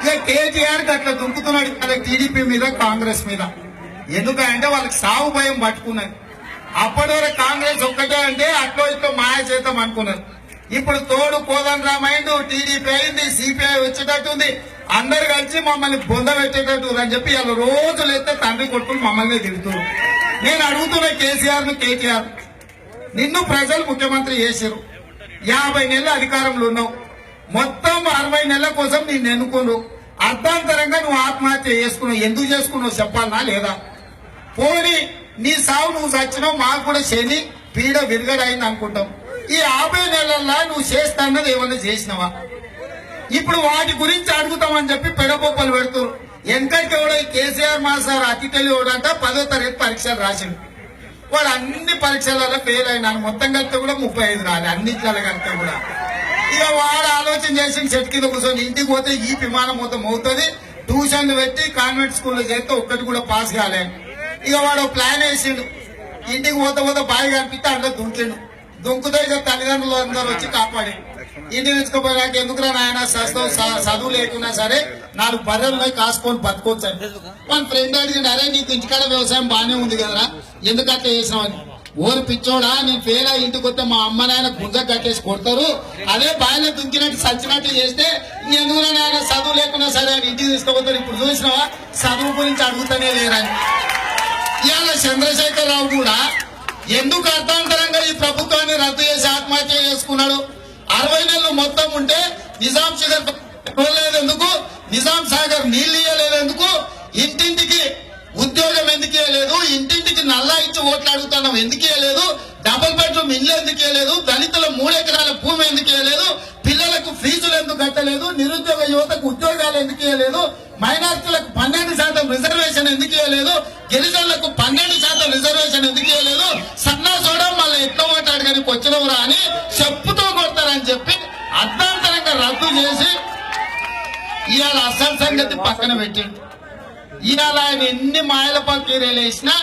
ఇక కేటీఆర్ అట్లా దుంకుతున్నాడు వాళ్ళకి టీడీపీ మీద, కాంగ్రెస్ మీద. ఎందుకంటే వాళ్ళకి సాగు భయం పట్టుకున్నది. అప్పటి వరకు కాంగ్రెస్ ఒక్కటే అంటే అట్లో ఇట్లో మాయ చేద్దాం అనుకున్నారు. ఇప్పుడు తోడు కోదండరామైండు, టీడీపీ అయింది, సిపిఐ వచ్చేటట్టుంది, అందరు కలిసి మమ్మల్ని బొంద పెట్టేటట్టు అని చెప్పి వాళ్ళు రోజులు ఎత్తే తండ్రి కొట్టుకుని మమ్మల్ని తిరుగుతున్నారు. నేను అడుగుతున్నా కేసీఆర్ ను, కేటీఆర్ నిన్ను ప్రజలు ముఖ్యమంత్రి చేశారు, 50 నెలలు అధికారంలో ఉన్నావు, మొత్తం 60 నెలల కోసం నిన్ను ఎన్నుకున్నావు, అర్ధాంతరంగా నువ్వు ఆత్మహత్య చేసుకున్నావు. ఎందుకు చేసుకున్నావు చెప్పాలనా లేదా? పోనీ నీ సావు నువ్వు చచ్చినావు, మాకు కూడా శని పీడ విరగడైంది అనుకుంటాం. ఈ 50 నెలల్లో నువ్వు చేస్తాన్నది ఏమన్నా చేసినావా? ఇప్పుడు వాటి గురించి అడుగుతామని చెప్పి పెడబొప్పలు పెడుతున్నారు. ఎంతకి కూడా కేసీఆర్ మాస్టర్ అతి తెలియడంట 10వ తరగతి పరీక్షలు రాసిండు. వాడు అన్ని పరీక్షలలో ఫెయిల్ అయినాను, మొత్తం కలిపితే కూడా 35 రాలి, అన్నిట్లలో కలిపితే కూడా. ఇక వాడు ఆలోచన చేసి చెట్టు కింద కూర్చొని ఇంటికి పోతే ఈ విమానం మొత్తం అవుతుంది, ట్యూషన్లు పెట్టి కాన్వెంట్ స్కూల్లో చేస్తే ఒక్కటి కూడా పాస్ కాలే. ఇక వాడు ప్లాన్ వేసిండు, ఇంటికి పోతే బాగా కనిపిస్తే అందులో దుంకిండు. దుంకుతో ఇక తల్లిదండ్రులు అందరూ వచ్చి కాపాడి ఇంటికి తీసుకుపోయాక ఎందుకురా నాయన చదువు లేకున్నా సరే 4 బర్రెలు కాసుకొని బతుకోవచ్చు. మన ఫ్రెండ్ అడిగిండు, అరే నీకు ఇంటికాడ వ్యవసాయం బానే ఉంది కదరా, ఎందుకు అట్లా చేసినావని. ఓరు పిచ్చోడా, నేను ఫెయిల్ అయ్యి ఇంటికి వస్తే మా అమ్మ నాయన గుంజ కట్టేసి కొడతారు, అదే బాయిలో దుంకినట్టు సచ్చినట్టు చేస్తే ఎందుకురా నాయన చదువు లేకున్నా సరే అని ఇంటికి తీసుకుపోతారు. ఇప్పుడు చూసినావా చదువు గురించి అడుగుతానే లేరని. ఇవాళ చంద్రశేఖరరావు కూడా ఎందుకు అర్థాంతరంగా ఈ ప్రభుత్వాన్ని రద్దు చేసి ఆత్మహత్య చేసుకున్నాడు? 60 నెలలు మొత్తం ఉంటే నిజాం సాగర్ లేదు ఎందుకు, నిజాం సాగర్ నీళ్లు ఇయ్యలేదు ఎందుకు, ఇంటింటికి ఉద్యోగం ఎందుకు ఇవ్వలేదు, ఇంటింటికి నల్లా ఇచ్చి ఓట్లు అడుగుతున్నాం ఎందుకు ఇవ్వలేదు, డబుల్ బెడ్రూమ్ ఇల్లు ఎందుకు ఇవ్వలేదు, దళితుల 3 ఎకరాల భూమి ఎందుకు ఇవ్వలేదు, పిల్లలకు ఫీజులు ఎందుకు కట్టలేదు, నిరుద్యోగ యువతకు ఉద్యోగాలు ఎందుకు ఇవ్వలేదు, మైనార్టీలకు 12% రిజర్వేషన్ ఎందుకు ఇవ్వలేదు, గిరిజనులకు 12% రిజర్వేషన్ ఎందుకు ఇవ్వలేదు, సన్నా చూడడం మళ్ళీ ఎట్లా మాట్లాడడానికి వచ్చినవురా అని చెప్పుతో కొడతారని చెప్పి అర్థాంతరంగా రద్దు చేసి ఇవాళ అసలు సంగతి పక్కన పెట్టిండు. ఇవాళ ఆయన ఎన్ని మాయల పక్కీరేలు వేసినా,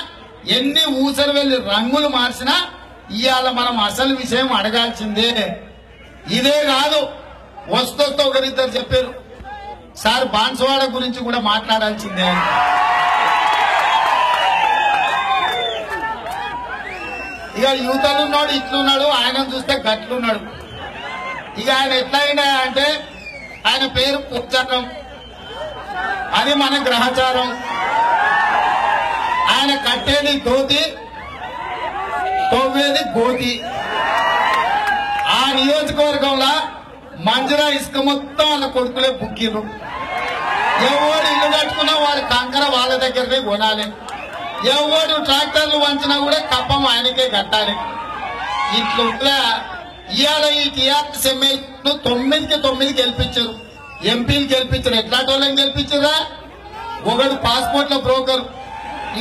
ఎన్ని ఊసరు వెళ్ళి రంగులు మార్చినా ఇవాళ మనం అసలు విషయం అడగాల్సిందే. ఇదే కాదు, వస్తూ ఒకరిద్దరు చెప్పారు, సార్ బాన్సువాడ గురించి కూడా మాట్లాడాల్సిందే అని. ఇక యువతలున్నాడు, ఇట్లున్నాడు, ఆయన చూస్తే గట్లున్నాడు. ఇక ఆయన ఎట్లా అయినా అంటే ఆయన పేరు పుచ్చకం, అది మన గ్రహచారం. ఆయన కట్టేది ధోతి, తవ్వేది గోతి. ఆ నియోజకవర్గంలో మంజురా ఇసుక మొత్తం వాళ్ళ కొడుకులే బుక్కిరు. ఎవరు ఇల్లు కట్టుకున్నా వాళ్ళ కంకర వాళ్ళ దగ్గరనే కొనాలి, ఎవరు ట్రాక్టర్లు వంచినా కూడా కప్పం ఆయనకే కట్టాలి. ఇట్లా ఇవాళ ఈ టీఆర్ఎస్ ఎమ్మెల్యేను 9కి 9 గెలిపించారు, ఎంపీలు గెలిపించారు. ఎట్లాంటి వాళ్ళని గెలిపించారా? ఒకడు పాస్పోర్ట్ల బ్రోకర్,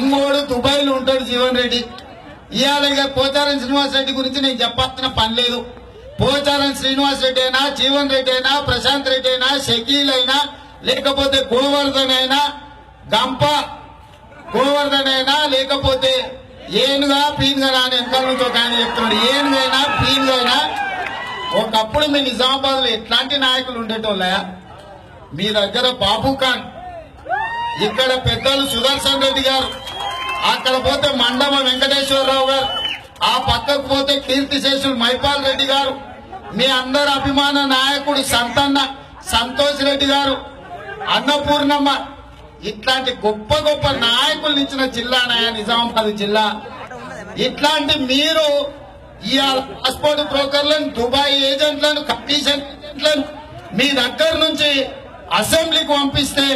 ఇంకోడు దుబాయ్ లో ఉంటాడు జీవన్ రెడ్డి. ఇవాళ ఇక పోచారం శ్రీనివాస్ రెడ్డి గురించి నేను చెప్పాల్సిన పని లేదు. పోచారం శ్రీనివాస్ రెడ్డి అయినా, జీవన్ రెడ్డి అయినా, ప్రశాంత్ రెడ్డి అయినా, షకీల్ అయినా, లేకపోతే గోవర్ధన్ అయినా, గంప గోవర్ధన్ అయినా, లేకపోతే ఏనుగా పీనుగా అని ఎంతల నుంచి ఒక ఆయన చెప్తున్నాడు, ఏనుగైనా పీనుగైనా ఒకప్పుడు మీ నిజామాబాద్ లో ఎట్లాంటి నాయకులు ఉండేటోళ్ళ? మీ దగ్గర బాబు ఖాన్, ఇక్కడ పెద్దలు సుదర్శన్ రెడ్డి గారు, అక్కడ పోతే మండమ వెంకటేశ్వరరావు గారు, ఆ పక్కకు పోతే కీర్తిశేషులు మైపాల్ రెడ్డి గారు, మీ అందరి అభిమాన నాయకుడు సంతన్న సంతోష్ రెడ్డి గారు, అన్నపూర్ణమ్మ, ఇట్లాంటి గొప్ప గొప్ప నాయకులు ఇచ్చిన జిల్లానయా నిజామాబాద్ జిల్లా. ఇట్లాంటి మీరు ఇవాళ పాస్పోర్ట్ బ్రోకర్లను, దుబాయ్ ఏజెంట్లను, కమిషన్ ఏజెంట్లను మీ దగ్గర నుంచి అసెంబ్లీకి పంపిస్తే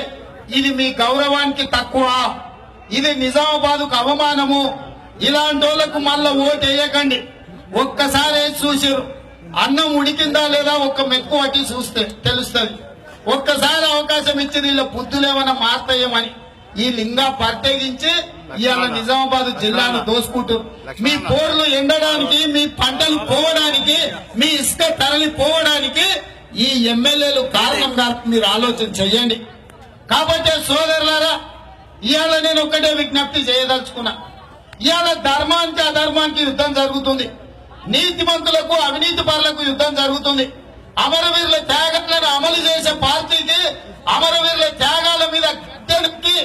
ఇది మీ గౌరవానికి తక్కువ, ఇది నిజామాబాద్కు అవమానము. ఇలాంటి వాళ్ళకు మళ్ళా ఓటు వేయకండి. ఒక్కసారి చూసారు అన్నం ఉడికిందా లేదా ఒక్క మెతుకు పట్టి చూస్తే తెలుస్తుంది. ఒక్కసారి అవకాశం ఇచ్చి వీళ్ళ బుద్ధులు ఏమైనా మారుతాయేమని ఈ లింగా ప్రత్యేకించి ఇవాళ నిజామాబాద్ జిల్లాను దోసుకుంటూ మీ పోర్లు ఎండడానికి, మీ పంటలు పోవడానికి, మీ ఇసుక తరలి పోవడానికి ఈ ఎమ్మెల్యేలు కారణం కాదు. మీరు ఆలోచన చెయ్యండి. కాబట్టి సోదరులారా, ఇవాళ నేను ఒక్కటే విజ్ఞప్తి చేయదలుచుకున్నా. ఇవాళ ధర్మానికి అధర్మానికి యుద్ధం జరుగుతుంది. నీతిమంతులకు అవినీతి పరులకు యుద్ధం జరుగుతుంది. అమరవీరుల త్యాగాలను అమలు చేసే పార్టీకి, అమరవీరుల త్యాగాల మీద గద్దెకి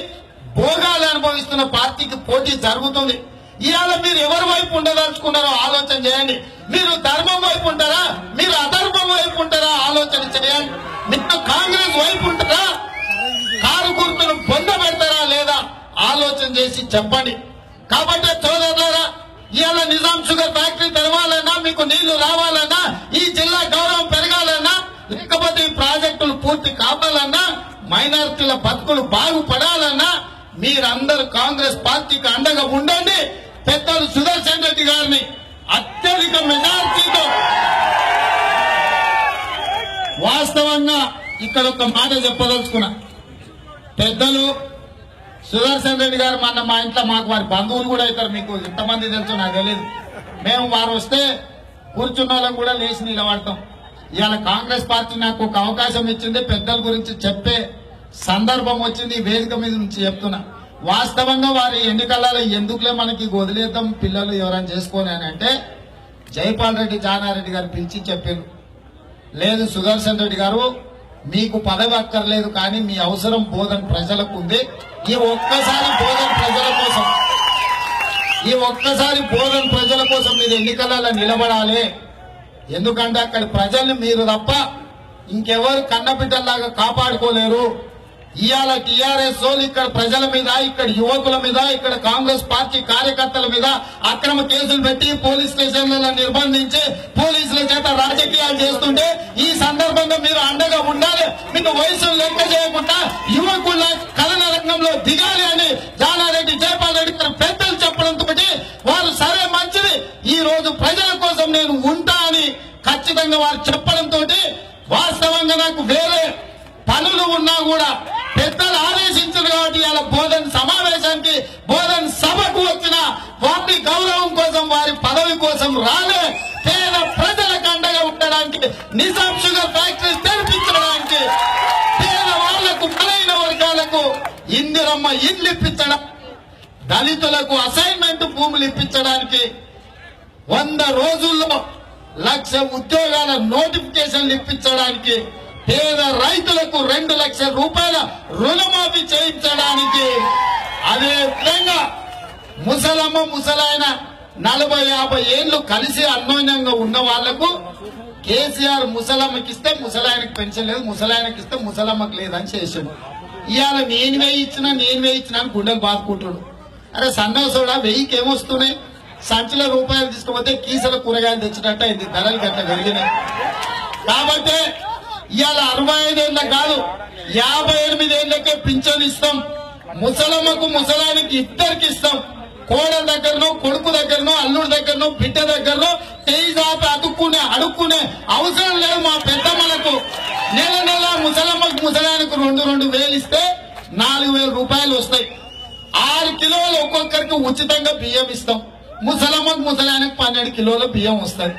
భోగాలు అనుభవిస్తున్న పార్టీకి పోటీ జరుగుతుంది. ఇవాళ మీరు ఎవరి వైపు ఉండదలుచుకున్నారో ఆలోచన చేయండి. మీరు ధర్మం వైపు ఉంటారా, మీరు అధర్మం వైపు ఉంటారా ఆలోచన చేయండి. మీరు కాంగ్రెస్ వైపు ఉంటారా, కారు గుర్తును పొందబెడతారా లేదా ఆలోచన చేసి చెప్పండి. కాబట్టి సోదరులారా, ఇవాళ నిజాం షుగర్ ఫ్యాక్టరీ తెరవాలన్నా, మీకు నీళ్లు రావాలన్నా, ఈ జిల్లా గౌరవం పెరగాలన్నా, లేకపోతే ఈ ప్రాజెక్టులు పూర్తి కావాలన్నా, మైనారిటీల బతుకులు బాగుపడాలన్నా మీరందరూ కాంగ్రెస్ పార్టీకి అండగా ఉండండి. పెద్దలు సుదర్శన్ రెడ్డి గారిని అత్యధిక మెజార్టీతో. వాస్తవంగా ఇక్కడ ఒక మాట చెప్పదలుచుకున్నా. పెద్దలు సుదర్శన్ రెడ్డి గారు మొన్న మా ఇంట్లో, మాకు వారి బంధువులు కూడా అవుతారు, మీకు ఎంతమంది తెలుసు నాకు తెలియదు. మేము వారు వస్తే కూర్చున్న వాళ్ళం కూడా లేచి నిలబడతాం. ఇవాళ కాంగ్రెస్ పార్టీ నాకు ఒక అవకాశం ఇచ్చింది, పెద్దల గురించి చెప్పే సందర్భం వచ్చింది. ఈ వేదిక మీద నుంచి చెప్తున్నా. వాస్తవంగా వారి ఎన్నికలలో ఎందుకులే మనకి వదిలేద్దాం పిల్లలు ఎవరైనా చేసుకొని అని అంటే జైపాల్ రెడ్డి జానారెడ్డి గారు పిలిచి చెప్పారు, లేదు సుదర్శన్ రెడ్డి గారు మీకు పదవి అక్కర్లేదు, కానీ మీ అవసరం బోధన ప్రజలకు ఉంది. ఈ ఒక్కసారి బోధన ప్రజల కోసం మీరు ఎన్నికలలో నిలబడాలి. ఎందుకంటే అక్కడ ప్రజల్ని మీరు తప్ప ఇంకెవరు కన్నబిడ్డల్లాగా కాపాడుకోలేరు. ఇవాళ టీఆర్ఎస్ వాళ్ళు ఇక్కడ ప్రజల మీద, ఇక్కడ యువకుల మీద, ఇక్కడ కాంగ్రెస్ పార్టీ కార్యకర్తల మీద అక్రమ కేసులు పెట్టి పోలీస్ స్టేషన్లలో నిర్బంధించి పోలీసుల చేత రాజకీయాలు చేస్తుంటే ఈ సందర్భంగా మీరు అండగా ఉండాలి. మీకు వయసును లెక్క చేయకుండా యువకుల కళల రంగంలో దిగాలి అని జానారెడ్డి, జైపాల్ రెడ్డి పెద్దలు చెప్పడంతో వారు సరే మంచిది, ఈ రోజు ప్రజల కోసం నేను ఉంటా అని ఖచ్చితంగా వారు చెప్పడంతో వాస్తవంగా నాకు వేరే పనులు ఉన్నా కూడా పెద్దలు ఆదేశించారు కాబట్టి ఇలా బోధన సమావేశానికి, బోధన సభకు వచ్చిన వారి గౌరవం కోసం, వారి పదవి కోసం రాలే. పేద ప్రజలకు అండగా ఉండడానికి, నిజాం షుగర్ ఫ్యాక్టరీ తెరిపించడానికి, పేద వాళ్లకు, బలైన వర్గాలకు ఇందిరమ్మ ఇల్లు ఇప్పించడం, దళితులకు అసైన్మెంట్ భూములు ఇప్పించడానికి, 100 రోజుల్లో 1,00,000 ఉద్యోగాల నోటిఫికేషన్లు ఇప్పించడానికి, పేద రైతులకు 2 లక్షల రూపాయల రుణమాఫీ చేయించడానికి, అదే విధంగా ముసలమ్మ ముసలాయన 40-50 ఏళ్లు కలిసి అన్యోన్యంగా ఉన్న వాళ్లకు కేసీఆర్ ముసలమ్మకి ఇస్తే ముసలాయనకి పెన్షన్ లేదు, ముసలాయనకి ఇస్తే ముసలమ్మకి లేదని చేసాడు. ఇవాళ నేను వేయించినా అని గుండెలు బాదుకుంటాడు. అరే సన్నోసోడా 1000కి ఏమొస్తున్నాయి, సంచుల రూపాయలు తీసుకుపోతే కీసల కూరగాయలు తెచ్చినట్టు అయింది, ధరలు గట్ట పెరిగినాయి. కాబట్టి ఇవాళ 65 ఏళ్ళ కాదు 58 ఏళ్లకే పింఛన్ ఇస్తాం. ముసలమ్మకు ముసలానికి ఇద్దరికి ఇస్తాం. కోడల దగ్గరనో, కొడుకు దగ్గరనో, అల్లుడి దగ్గరనో, బిడ్డ దగ్గరనో చేయి చాపి అడుక్కునే అవసరం లేదు. మా పెద్దమ్మలకు నెల ముసలమ్మకు ముసలానికి 2 వేలు ఇస్తే 4,000 రూపాయలు వస్తాయి. 6 కిలోలు ఒక్కొక్కరికి ఉచితంగా బియ్యం ఇస్తాం. ముసలమ్మకు ముసలానికి 12 కిలోల బియ్యం వస్తాయి.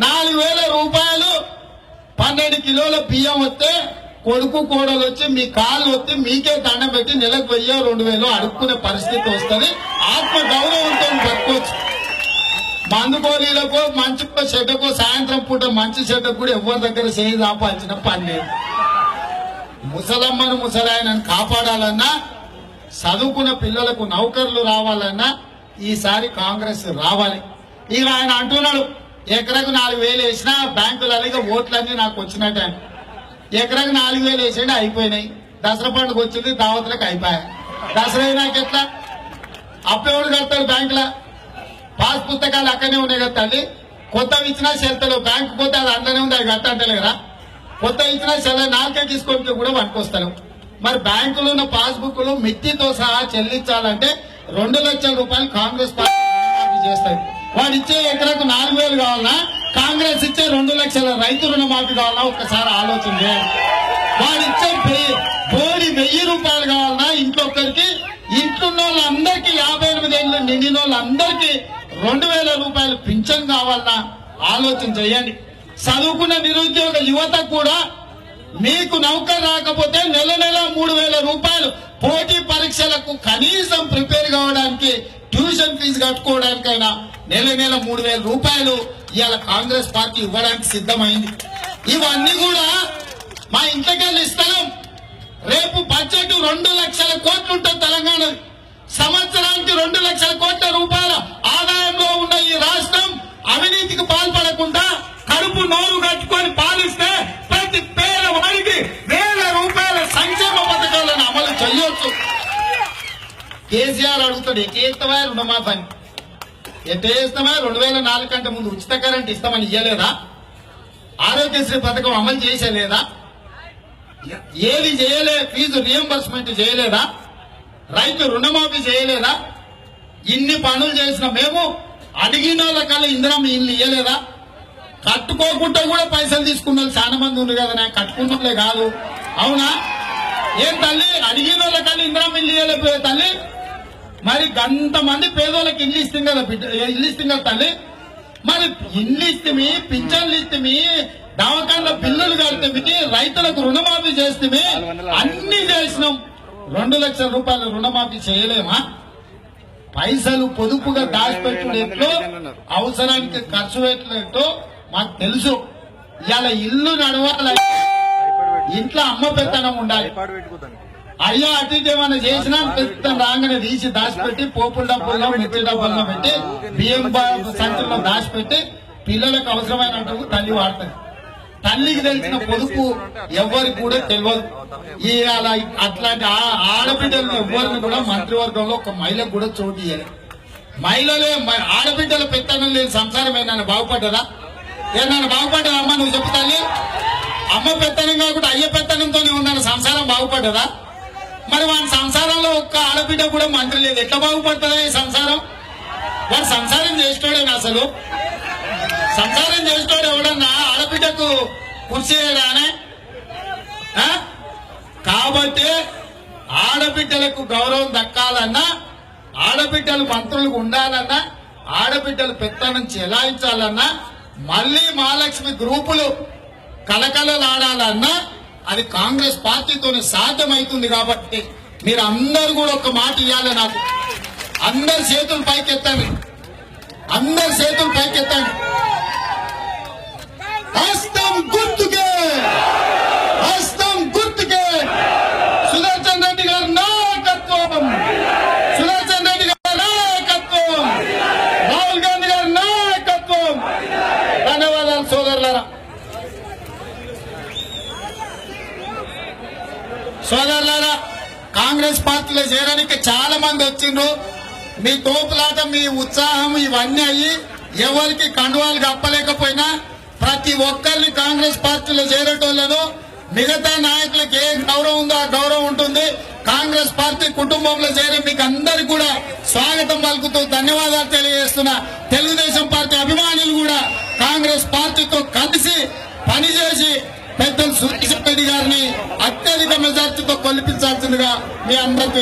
4,000 రూపాయలు 12 కిలోల బియ్యం వస్తే కొడుకు కోడలు వచ్చి మీ కాళ్ళు వచ్చి మీకే దండం పెట్టి నెలకు 1,000-2,000 అడుక్కునే పరిస్థితి వస్తుంది. ఆత్మ గౌరవంతో బతుకోవచ్చు. మందుకోలీలకో, మంచుకో, చెడ్డకో, సాయంత్రం పూట మంచి చెడ్డకు కూడా ఎవరి దగ్గర చేయి దాపాల్సిన పని లేదు. ముసలమ్మను ముసలాయనని కాపాడాలన్నా, చదువుకున్న పిల్లలకు నౌకర్లు రావాలన్నా ఈసారి కాంగ్రెస్ రావాలి. ఇక ఆయన అంటున్నాడు ఎకరకు 4,000 వేసినా బ్యాంకులలో ఓట్లన్నీ నాకు వచ్చినట్టు. ఎకరకు 4,000 వేసేయండి, అయిపోయినాయి. దసరా పండుగ వచ్చింది, దావతులకు అయిపోయాయి. దసరా అయినాక ఎట్లా అప్పుడెవడు కడతాడు? బ్యాంకులో పాస్ పుస్తకాలు అక్కడనే ఉన్నాయి కదా తల్లి. కొత్తవి ఇచ్చినా చెల్తలు, బ్యాంకు పోతే అది అందనే ఉంది, అది కట్టంటలే కదా. కొత్త ఇచ్చినా చెల్ల 4 తీసుకొని కూడా పట్టుకొస్తాను. మరి బ్యాంకులో ఉన్న పాస్బుక్లు మిట్టితో సహా చెల్లించాలంటే 2 లక్షల రూపాయలు కాంగ్రెస్ పార్టీ చేస్తాయి. వాడు ఇచ్చే ఎకరకు 4,000 కావాలన్నా కాంగ్రెస్ ఇచ్చే 2 లక్షల రైతు రుణమాఫీ కావాలన్నా ఒక్కసారి ఆలోచన చేయాలి. వాడు ఇచ్చే 1000 రూపాయలు కావాలన్నా ఇంట్లో ఒక్కరికి, ఇంట్లోన్న వాళ్ళందరికీ 58 ఏళ్ళు నిండిన వాళ్ళందరికీ 2000 రూపాయలు పింఛన్ కావాలన్నా ఆలోచన చేయండి. చదువుకున్న నిరుద్యోగ యువత కూడా మీకు నౌకరు రాకపోతే నెల 3000 రూపాయలు పోటీ పరీక్షలకు కనీసం ప్రిపేర్ కావడానికి ట్యూషన్ ఫీజు కట్టుకోవడానికైనా నెల 3000 రూపాయలు ఇవాళ కాంగ్రెస్ పార్టీ ఇవ్వడానికి సిద్ధమైంది. ఇవన్నీ కూడా మా ఇంట్లోకెళ్ళి ఇస్తాం. రేపు బడ్జెట్ 2 లక్షల కోట్లు ఉంటుంది తెలంగాణ. సంవత్సరానికి 2 లక్షల కోట్ల రూపాయల ఆదాయంలో ఉన్న ఈ రాష్ట్రం అవినీతికి పాల్పడకుండా కడుపు నోరు కట్టుకొని పాలిస్తే ప్రతి పేదవాడికి 1000 రూపాయల సంక్షేమ పథకాలను అమలు చేయొచ్చు. కేసీఆర్ అడుగుతాడు, ఎట్టేస్తావా రుణమాఫీ అని? ఎట్టేస్తావా? 2004 కంటే ముందు ఉచిత కరెంట్ ఇస్తామని ఇయ్యలేదా? ఆరోగ్యశ్రీ పథకం అమలు చేసేలేదా? ఏది చేయలే? ఫీజు రియంబర్స్మెంట్ చేయలేదా? రైతు రుణమాఫీ చేయలేదా? ఇన్ని పనులు చేసిన మేము అడిగిన వాళ్ళకల్లా ఇందిరమ్మ ఇల్లు ఇయ్యలేదా? కట్టుకోకుండా కూడా పైసలు తీసుకున్న వాళ్ళు చాలా మంది ఉన్నారు కదా, నేను కట్టుకున్నట్లే కాదు. అవునా? ఏం తల్లి, అడిగిన వాళ్ళకల్లా ఇందిరమ్మ ఇల్లు ఇయ్యలేకపోయే తల్లి? మరి గంతమంది పేదోళ్ళకి ఇల్లు ఇస్తుంది కదా బిడ్డ, ఇల్లు ఇస్తుంది కదా తల్లి. మరి ఇల్లు ఇస్తే, పింఛన్లు ఇస్తే, దవాఖాన్ల బిల్లులు కడితే, రైతులకు రుణమాఫీ చేస్తే, అన్ని చేసినాం. 2 లక్షల రూపాయల రుణమాఫీ చేయలేమా? పైసలు పొదుపుగా దాచిపెట్టుడేట్లో అవసరానికి ఖర్చు పెట్టినట్టు మాకు తెలుసు. ఇవాళ ఇల్లు నడవాలంటే ఇంట్లో అమ్మ పెత్తనం ఉండాలి. అయ్యో అటు ఏమైనా చేసినా పెత్తనం రాగానే తీసి దాచిపెట్టి పోపుల డబ్బుల్లో మిర్చి డబ్బుల్లో పెట్టి బియ్యం సంచుల్లో దాచిపెట్టి పిల్లలకు అవసరమైనట్టు తల్లి వాడుతుంది. తల్లికి తెలిసిన పొదుపు ఎవరికి కూడా తెలియదు. ఇవాళ అట్లాంటి ఆడబిడ్డలను ఎవరిని కూడా మంత్రివర్గంలో ఒక మహిళకు కూడా చోటు ఇవ్వాలి. మహిళలే ఆడబిడ్డల పెత్తనం లేని సంసారం ఏమైనా బాగుపడ్డదా? ఏమైనా బాగుపడ్డదా అమ్మ? నువ్వు చెప్పు తల్లి. అమ్మ పెత్తనం కాకుండా అయ్య పెత్తనంతోనే ఉన్న సంసారం బాగుపడ్డదా? మరి వాడి సంసారంలో ఒక్క ఆడబిడ్డ కూడా మంత్రి లేదు, ఎట్లా బాగుపడుతుందా ఈ సంసారం? వాడు సంసారం చేసేటోడేనా? అసలు సంసారం చేసేటోడు ఎవడన్నా ఆడబిడ్డకు కృషి చేయడానే? కాబట్టి ఆడబిడ్డలకు గౌరవం దక్కాలన్నా, ఆడబిడ్డలు మంత్రులకు ఉండాలన్నా, ఆడబిడ్డలు పెత్తనం చెలాయించాలన్నా, మళ్లీ మహాలక్ష్మి గ్రూపులు కలకలలాడాలన్నా అది కాంగ్రెస్ పార్టీతోనే సాధ్యమవుతుంది. కాబట్టి మీరు అందరూ కూడా ఒక మాట ఇవ్వాలి నాకు. అందరు చేతులు పైకెత్తండి, అందరు చేతులు పైకెత్తండి. హస్తం గుర్తుకే, హస్తం గుర్తుకే. సుదర్శన్ రెడ్డి గారి నాయకత్వం, సుదర్శన్ రెడ్డి గారి నాయకత్వం, రాహుల్ గాంధీ గారి నాయకత్వం. ధన్యవాదాలు సోదరులారా. సోదరులారా, కాంగ్రెస్ పార్టీలో చేరడానికి చాలా మంది వచ్చిండ్రు. మీ తోపులాట, మీ ఉత్సాహం ఇవన్నీ అయ్యి ఎవరికి కండువాలు కప్పలేకపోయినా ప్రతి ఒక్కరిని కాంగ్రెస్ పార్టీలో చేరేటోళ్లను మిగతా నాయకులకు ఏ గౌరవం ఉందో ఆ గౌరవం ఉంటుంది. కాంగ్రెస్ పార్టీ కుటుంబంలో చేరి మీకు అందరికి కూడా స్వాగతం పలుకుతూ ధన్యవాదాలు తెలియజేస్తున్నా. తెలుగుదేశం పార్టీ అభిమానులు కూడా కాంగ్రెస్ పార్టీతో కలిసి పనిచేసి పెద్దలు సురేష్ రెడ్డి గారిని అత్యధిక మెజార్టీతో కొలిపించాల్సిందిగా మీ అందరికీ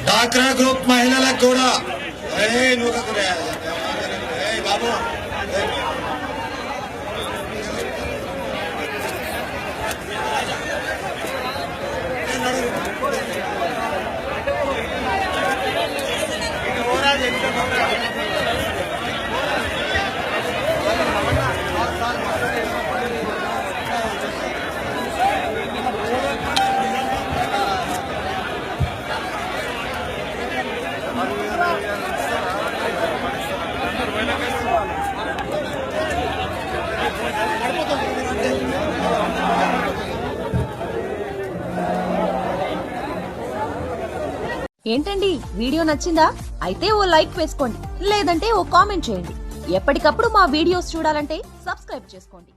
డాక్రా గ్రూప్ మహిళలకు కూడా బాబు ఏంటండి వీడియో నచ్చిందా? అయితే ఓ లైక్ వేసుకోండి, లేదంటే ఓ కామెంట్ చేయండి. ఎప్పటికప్పుడు మా వీడియోస్ చూడాలంటే సబ్స్క్రైబ్ చేసుకోండి.